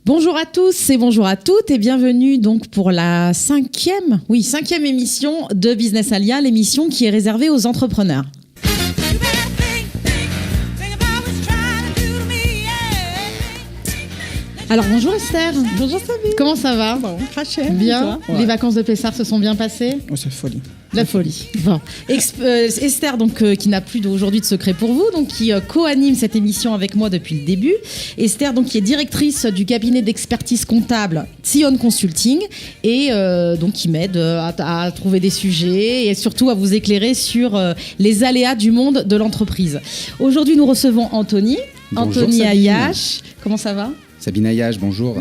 Bonjour à tous et bonjour à toutes et bienvenue donc pour la cinquième émission de Business Alia, l'émission qui est réservée aux entrepreneurs. Alors bonjour Esther. Bonjour Sabine. Comment ça va? Bon, crachet. Bien. Ouais. Les vacances de Pessard se sont bien passées? Oh, c'est folie. La folie. Bon. Esther, donc, qui n'a plus aujourd'hui de secret pour vous, donc qui co-anime cette émission avec moi depuis le début. Esther, donc, qui est directrice du cabinet d'expertise comptable Sion Consulting et donc qui m'aide à trouver des sujets et surtout à vous éclairer sur les aléas du monde de l'entreprise. Aujourd'hui, nous recevons Anthony. Bonjour, Anthony Sabine. Ayache. Comment ça va? Sabine Ayache, bonjour.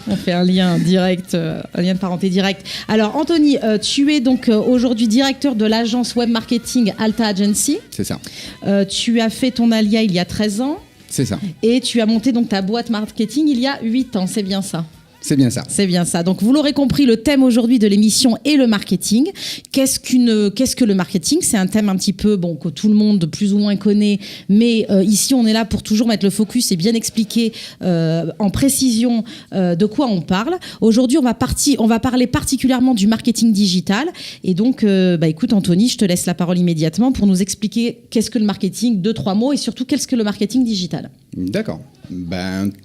On fait un lien direct, un lien de parenté direct. Alors Anthony, tu es donc aujourd'hui directeur de l'agence web marketing Alta Agency. C'est ça. Tu as fait ton alia il y a 13 ans. C'est ça. Et tu as monté donc ta boîte marketing il y a 8 ans, c'est bien ça? C'est bien ça. C'est bien ça. Donc, vous l'aurez compris, le thème aujourd'hui de l'émission est le marketing. Qu'est-ce que le marketing? C'est un thème un petit peu que tout le monde plus ou moins connaît, mais ici, on est là pour toujours mettre le focus et bien expliquer en précision de quoi on parle. Aujourd'hui, on va parler particulièrement du marketing digital. Et donc, écoute, Anthony, je te laisse la parole immédiatement pour nous expliquer qu'est-ce que le marketing, 2-3 mots, et surtout qu'est-ce que le marketing digital. D'accord.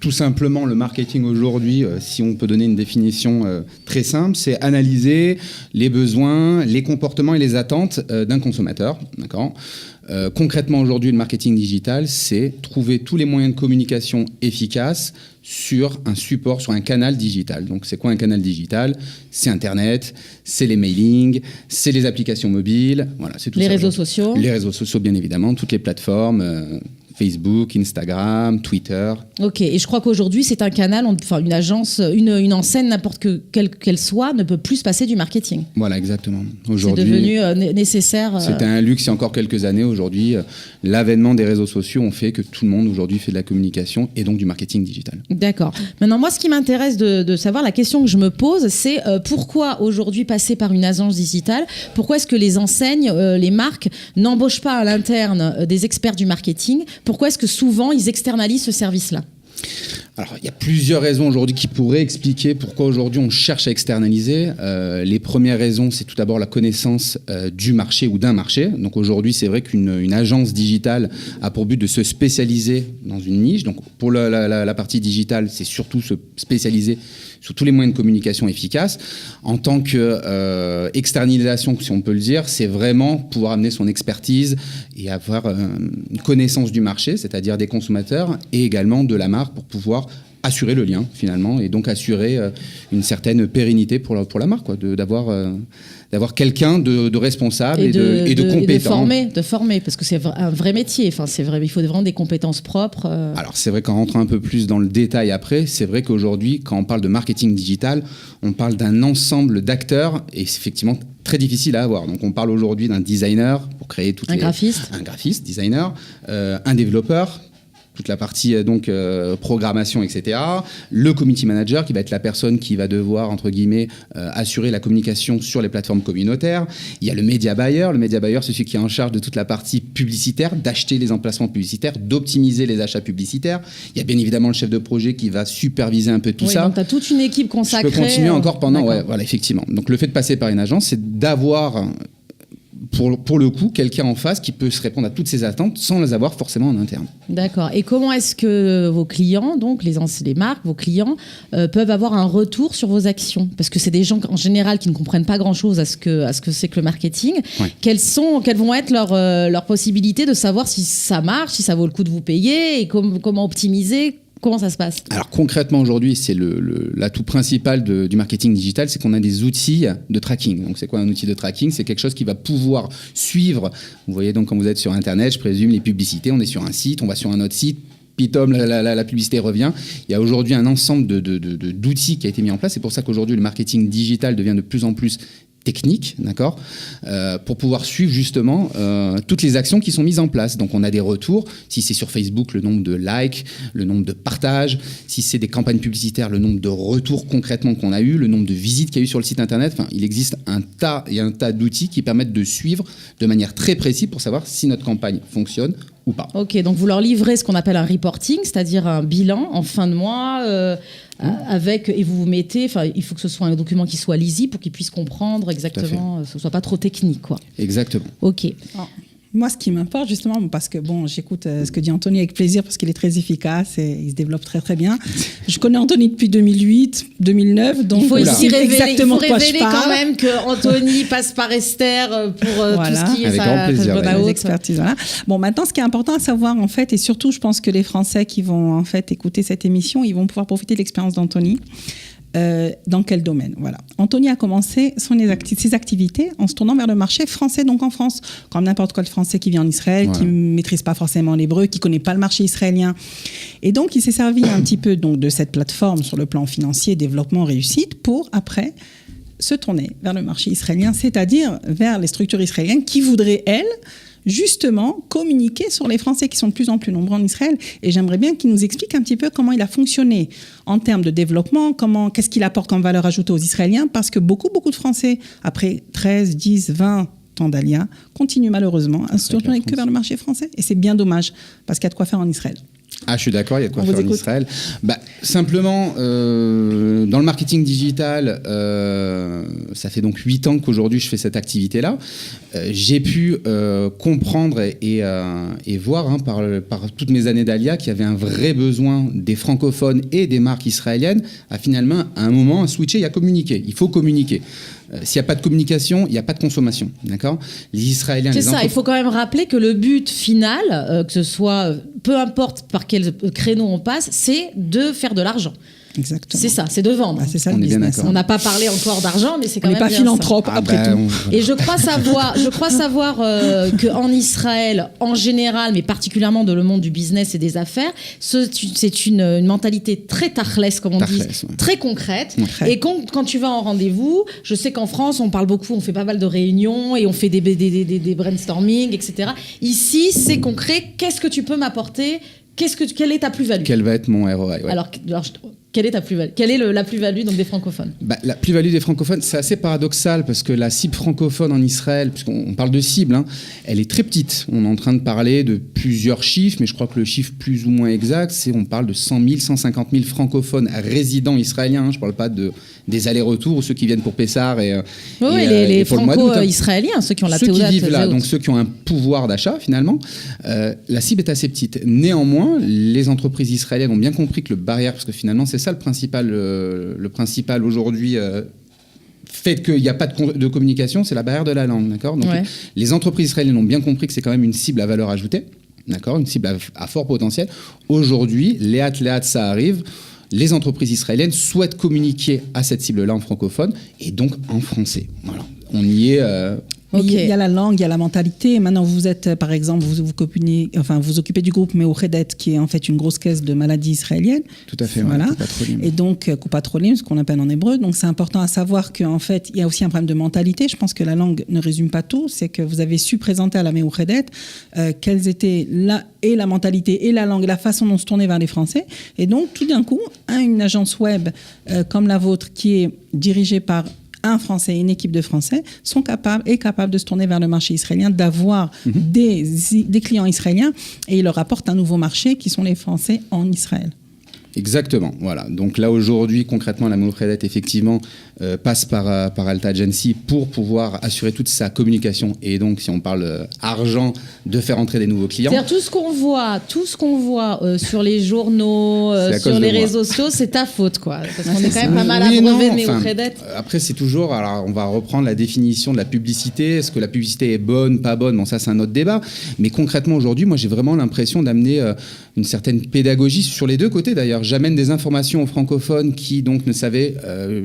Tout simplement, le marketing aujourd'hui, si on peut donner une définition très simple, c'est analyser les besoins, les comportements et les attentes d'un consommateur. D'accord. Concrètement, aujourd'hui, le marketing digital, c'est trouver tous les moyens de communication efficaces sur un support, sur un canal digital. Donc, c'est quoi un canal digital? C'est Internet, c'est les mailings, c'est les applications mobiles. Voilà, c'est tout les ça. Réseaux sociaux. Les réseaux sociaux, bien évidemment, toutes les plateformes. Facebook, Instagram, Twitter. Ok, et je crois qu'aujourd'hui, c'est un canal, une agence, une enseigne, n'importe quelle qu'elle soit, ne peut plus se passer du marketing. Voilà, exactement. Aujourd'hui, c'est devenu nécessaire. C'était un luxe il y a encore quelques années. Aujourd'hui, l'avènement des réseaux sociaux ont fait que tout le monde aujourd'hui fait de la communication et donc du marketing digital. D'accord. Maintenant, moi, ce qui m'intéresse de savoir, la question que je me pose, c'est pourquoi aujourd'hui passer par une agence digitale? Pourquoi est-ce que les enseignes, les marques, n'embauchent pas à l'interne des experts du marketing? Pourquoi est-ce que souvent ils externalisent ce service-là? Alors, il y a plusieurs raisons aujourd'hui qui pourraient expliquer pourquoi aujourd'hui on cherche à externaliser. Les premières raisons, c'est tout d'abord la connaissance du marché ou d'un marché. Donc aujourd'hui, c'est vrai qu'une agence digitale a pour but de se spécialiser dans une niche. Donc pour la partie digitale, c'est surtout se spécialiser sur tous les moyens de communication efficaces. En tant qu'externalisation, si on peut le dire, c'est vraiment pouvoir amener son expertise et avoir une connaissance du marché, c'est-à-dire des consommateurs et également de la marque pour pouvoir assurer le lien finalement et donc assurer une certaine pérennité pour la marque, quoi, d'avoir quelqu'un de responsable et de compétent. De former, parce que c'est un vrai métier. Enfin, c'est vrai, il faut vraiment des compétences propres. Alors c'est vrai qu'en rentrant un peu plus dans le détail après, c'est vrai qu'aujourd'hui, quand on parle de marketing digital, on parle d'un ensemble d'acteurs et c'est effectivement très difficile à avoir. Donc on parle aujourd'hui d'un designer pour créer un graphiste, designer, un développeur, toute la partie programmation, etc. Le community manager qui va être la personne qui va devoir, entre guillemets, assurer la communication sur les plateformes communautaires. Il y a le media buyer. Le media buyer, c'est celui qui est en charge de toute la partie publicitaire, d'acheter les emplacements publicitaires, d'optimiser les achats publicitaire. Il y a bien évidemment le chef de projet qui va superviser un peu tout ça. Donc tu as toute une équipe consacrée. Je peux continuer encore pendant... Ouais, voilà, effectivement. Donc le fait de passer par une agence, c'est d'avoir... Pour le coup, quelqu'un en face qui peut se répondre à toutes ces attentes sans les avoir forcément en interne. D'accord. Et comment est-ce que vos clients, donc les marques, vos clients, peuvent avoir un retour sur vos actions? Parce que c'est des gens en général qui ne comprennent pas grand-chose à ce que c'est que le marketing. Ouais. Quelles vont être leurs possibilités de savoir si ça marche, si ça vaut le coup de vous payer et comment optimiser? Comment ça se passe? Alors concrètement aujourd'hui, c'est l'atout principal du marketing digital, c'est qu'on a des outils de tracking. Donc c'est quoi un outil de tracking? C'est quelque chose qui va pouvoir suivre. Vous voyez donc quand vous êtes sur Internet, je présume les publicités, on est sur un site, on va sur un autre site, pitom, la publicité revient. Il y a aujourd'hui un ensemble d'outils qui a été mis en place. C'est pour ça qu'aujourd'hui le marketing digital devient de plus en plus technique, d'accord, pour pouvoir suivre justement toutes les actions qui sont mises en place. Donc on a des retours, si c'est sur Facebook, le nombre de likes, le nombre de partages, si c'est des campagnes publicitaires, le nombre de retours concrètement qu'on a eu, le nombre de visites qu'il y a eu sur le site internet. Enfin, il existe un tas d'outils qui permettent de suivre de manière très précise pour savoir si notre campagne fonctionne ou pas. Ok, donc vous leur livrez ce qu'on appelle un reporting, c'est-à-dire un bilan en fin de mois et vous mettez, il faut que ce soit un document qui soit lisible pour qu'ils puissent comprendre exactement, que ce ne soit pas trop technique, quoi. Exactement. Ok. Moi, ce qui m'importe justement, parce que j'écoute ce que dit Anthony avec plaisir, parce qu'il est très efficace et il se développe très très bien. Je connais Anthony depuis 2008, 2009, donc il faut ici révéler, exactement de quoi je parle. Quand même que Anthony passe par Esther pour voilà. tout ce qui est avec grand plaisir, l'expertise. Voilà. Bon, maintenant, ce qui est important à savoir en fait, et surtout, je pense que les Français qui vont en fait écouter cette émission, ils vont pouvoir profiter de l'expérience d'Anthony. Dans quel domaine? Voilà. Anthony a commencé ses activités en se tournant vers le marché français, donc en France, comme n'importe quel Français qui vit en Israël, qui ne maîtrise pas forcément l'hébreu, qui ne connaît pas le marché israélien. Et donc, il s'est servi un petit peu donc, de cette plateforme sur le plan financier, développement, réussite, pour après se tourner vers le marché israélien, c'est-à-dire vers les structures israéliennes qui voudraient, elles, justement communiquer sur les Français qui sont de plus en plus nombreux en Israël. Et j'aimerais bien qu'il nous explique un petit peu comment il a fonctionné en termes de développement, qu'est-ce qu'il apporte comme valeur ajoutée aux Israéliens, parce que beaucoup de Français, après 13, 10, 20 ans d'Alia, continuent malheureusement à se tourner que vers le marché français. Et c'est bien dommage, parce qu'il y a de quoi faire en Israël. Ah, je suis d'accord, il y a de quoi faire en Israël. Simplement, dans le marketing digital, ça fait donc 8 ans qu'aujourd'hui je fais cette activité-là. J'ai pu comprendre et voir par toutes mes années d'Alia qu'il y avait un vrai besoin des francophones et des marques israéliennes à finalement, à un moment, switcher et à communiquer. Il faut communiquer. S'il n'y a pas de communication, il n'y a pas de consommation. D'accord ? Les Israéliens... C'est ça, il faut quand même rappeler que le but final, que ce soit, peu importe par quel créneau on passe, c'est de faire de l'argent. Exactement. C'est ça, c'est de vendre. C'est ça, on est bien d'accord. On n'a pas parlé encore d'argent, mais c'est quand même bien. On n'est pas philanthrope, après tout. Et je crois savoir qu'en Israël, en général, mais particulièrement dans le monde du business et des affaires, c'est une mentalité très tachlès, comme on dit, très concrète. Ouais. Et quand tu vas en rendez-vous, je sais qu'en France, on parle beaucoup, on fait pas mal de réunions et on fait des brainstorming, etc. Ici, c'est concret. Qu'est-ce que tu peux m'apporter ? Quelle est ta plus-value ? Quel va être mon ROI ? Ouais. Alors, quelle est ta plus-value ? Quelle est la plus-value donc, des francophones ? La plus-value des francophones, c'est assez paradoxal parce que la cible francophone en Israël, puisqu'on parle de cible, elle est très petite. On est en train de parler de plusieurs chiffres, mais je crois que le chiffre plus ou moins exact, on parle de 100 000, 150 000 francophones résidents israéliens. Je ne parle pas des allers-retours ou ceux qui viennent pour Pessar les franco-israéliens, ceux qui ont la théorie. Ceux qui vivent là, donc ceux qui ont un pouvoir d'achat finalement. La cible est assez petite. Néanmoins, les entreprises israéliennes ont bien compris que le barrière, parce que finalement c'est ça le principal aujourd'hui fait qu'il n'y a pas de communication, c'est la barrière de la langue, d'accord ? Donc les entreprises israéliennes ont bien compris que c'est quand même une cible à valeur ajoutée, d'accord ? Une cible à fort potentiel. Aujourd'hui, léat, ça arrive. Les entreprises israéliennes souhaitent communiquer à cette cible-là en francophone et donc en français. Voilà, on y est. Il y a la langue, il y a la mentalité. Maintenant, vous êtes, par exemple, vous occupez du groupe Meouchedet, qui est en fait une grosse caisse de maladies israéliennes. Tout à fait, voilà. Et donc, Coupatrolim, ce qu'on appelle en hébreu. Donc, c'est important à savoir qu'en fait, il y a aussi un problème de mentalité. Je pense que la langue ne résume pas tout. C'est que vous avez su présenter à la Meouchedet quelles étaient la mentalité et la langue, la façon dont se tourner vers les Français. Et donc, tout d'un coup, une agence web comme la vôtre, qui est dirigée par un Français et une équipe de Français est capable de se tourner vers le marché israélien, d'avoir des clients israéliens et ils leur apportent un nouveau marché qui sont les Français en Israël. Exactement, voilà. Donc là aujourd'hui, concrètement, la Meouchedet effectivement passe par Alta Agency pour pouvoir assurer toute sa communication et donc, si on parle argent, de faire entrer des nouveaux clients. C'est-à-dire tout ce qu'on voit sur les journaux, sur les réseaux sociaux, c'est ta faute, quoi. Parce qu'on est quand même pas mal abreuvé de Meouchedet. Après, c'est toujours, alors on va reprendre la définition de la publicité. Est-ce que la publicité est bonne, pas bonne ? Bon, ça c'est un autre débat. Mais concrètement aujourd'hui, moi j'ai vraiment l'impression d'amener une certaine pédagogie sur les deux côtés d'ailleurs. J'amène des informations aux francophones qui donc ne savaient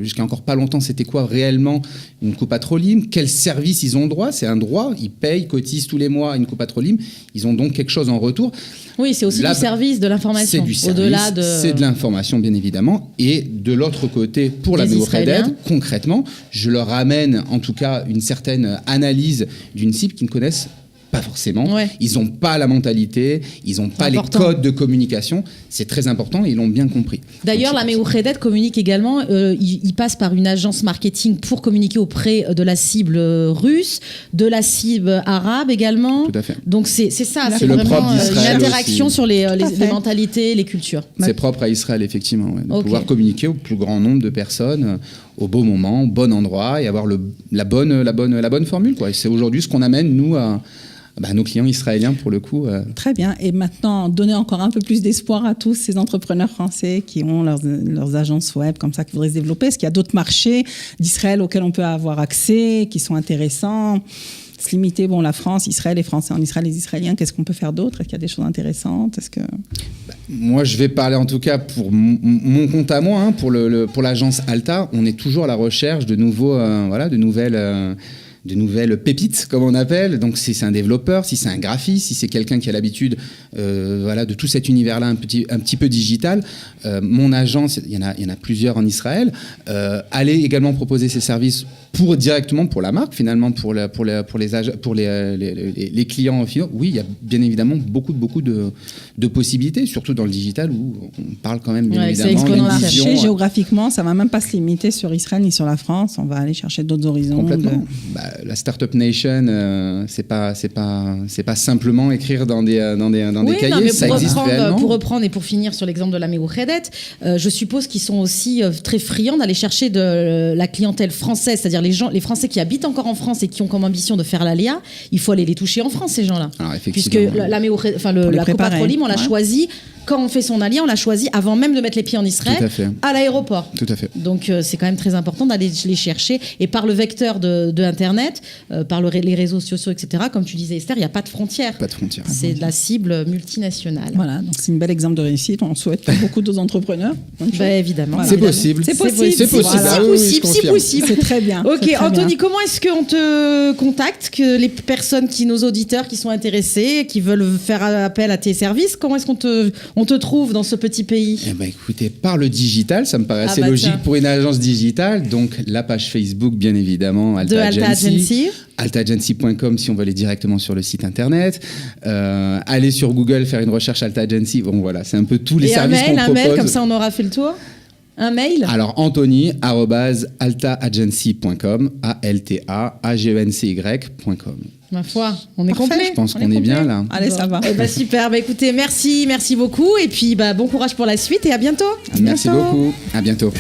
jusqu'à encore pas longtemps c'était quoi réellement une Coupatrolim, quels services ils ont droit, c'est un droit, ils payent, cotisent tous les mois une Coupatrolim, ils ont donc quelque chose en retour. Oui, c'est aussi du service, de l'information. C'est du service, c'est de l'information bien évidemment. Et de l'autre côté, pour la Meouchedet, concrètement, je leur amène en tout cas une certaine analyse d'une cible qu'ils ne connaissent Pas forcément. Ouais. Ils n'ont pas la mentalité, ils n'ont pas les Important. codes de communication. C'est très important et ils l'ont bien compris. D'ailleurs, la Meouchedet communique également, il passe par une agence marketing pour communiquer auprès de la cible russe, de la cible arabe également. Tout à fait. Donc c'est ça, C'est c'est le vraiment propre une d'Israël interaction aussi. sur les fait. mentalités, les cultures. C'est propre à Israël, effectivement, ouais, de Ok. pouvoir communiquer au plus grand nombre de personnes au bon moment, au bon endroit et avoir la bonne formule, quoi. Et c'est aujourd'hui ce qu'on amène, nous, à nos clients israéliens, pour le coup. Très bien. Et maintenant, donner encore un peu plus d'espoir à tous ces entrepreneurs français qui ont leurs agences web comme ça, qui voudraient se développer. Est-ce qu'il y a d'autres marchés d'Israël auxquels on peut avoir accès, qui sont intéressants? Se limiter, la France, Israël, les Français en Israël, les Israéliens, qu'est-ce qu'on peut faire d'autre? Est-ce qu'il y a des choses intéressantes? Moi, je vais parler en tout cas pour mon compte à moi, hein, pour l'agence Alta. On est toujours à la recherche de de nouvelles pépites, comme on appelle. Donc, si c'est un développeur, si c'est un graphiste, si c'est quelqu'un qui a l'habitude de tout cet univers-là un petit peu digital. Mon agence, il y en a plusieurs en Israël. Allez également proposer ses services directement pour la marque, finalement, pour les clients finaux. Oui, il y a bien évidemment beaucoup de possibilités, surtout dans le digital où on parle quand même bien c'est évidemment exponentiel. d'une vision, Marché, géographiquement, ça ne va même pas se limiter sur Israël ni sur la France. On va aller chercher d'autres horizons. complètement. La Startup Nation, c'est pas simplement écrire dans des Oui, cahiers, non, mais ça existe réellement. pour reprendre et pour finir sur l'exemple de la Meouchedet, je suppose qu'ils sont aussi très friands d'aller chercher de la clientèle française, c'est-à-dire les Français qui habitent encore en France et qui ont comme ambition de faire l'aléa. Il faut aller les toucher en France, ces gens-là. Alors, Puisque effectivement, la les préparer. Copatrolim, on l'a Ouais. choisi. Quand on fait son allié, on l'a choisi avant même de mettre les pieds en Israël, Tout à fait. à l'aéroport. Tout à fait. Donc c'est quand même très important d'aller les chercher. Et par le vecteur de Internet, par les réseaux sociaux, etc., comme tu disais Esther, il n'y a pas de frontières. Pas de frontières. C'est de la cible multinationale. Voilà, donc c'est un bel exemple de réussite. On souhaite pour beaucoup d'autres entrepreneurs. Bah, évidemment. Voilà. C'est possible. C'est possible. C'est possible. Voilà. Ah oui, oui, je Si confirme. possible. C'est très bien. Ok, c'est très Anthony, bien. comment est-ce qu'on te contacte, que les personnes, nos auditeurs qui sont intéressés, qui veulent faire appel à tes services, comment est-ce qu'on te trouve dans ce petit pays? Eh ben, écoutez, par le digital, ça me paraît assez bah, logique tiens. pour une agence digitale. Donc, la page Facebook, bien évidemment, De Alta Agency. AltaAgency.com si on veut aller directement sur le site internet. Aller sur Google, faire une recherche Alta Agency. Bon, voilà, c'est un peu tous les Et un services qu'on mail, propose. comme ça on aura fait le tour. Un mail? Alors, Anthony@altaagency.com, ALTAAGENCY.com. Ma foi, on est Parfait. complet. Je pense On qu'on est bien complet. là. Allez, ça va. Eh ben, super. Bah, écoutez, merci beaucoup. Et puis, bon courage pour la suite et à bientôt. Merci bientôt. beaucoup. À bientôt.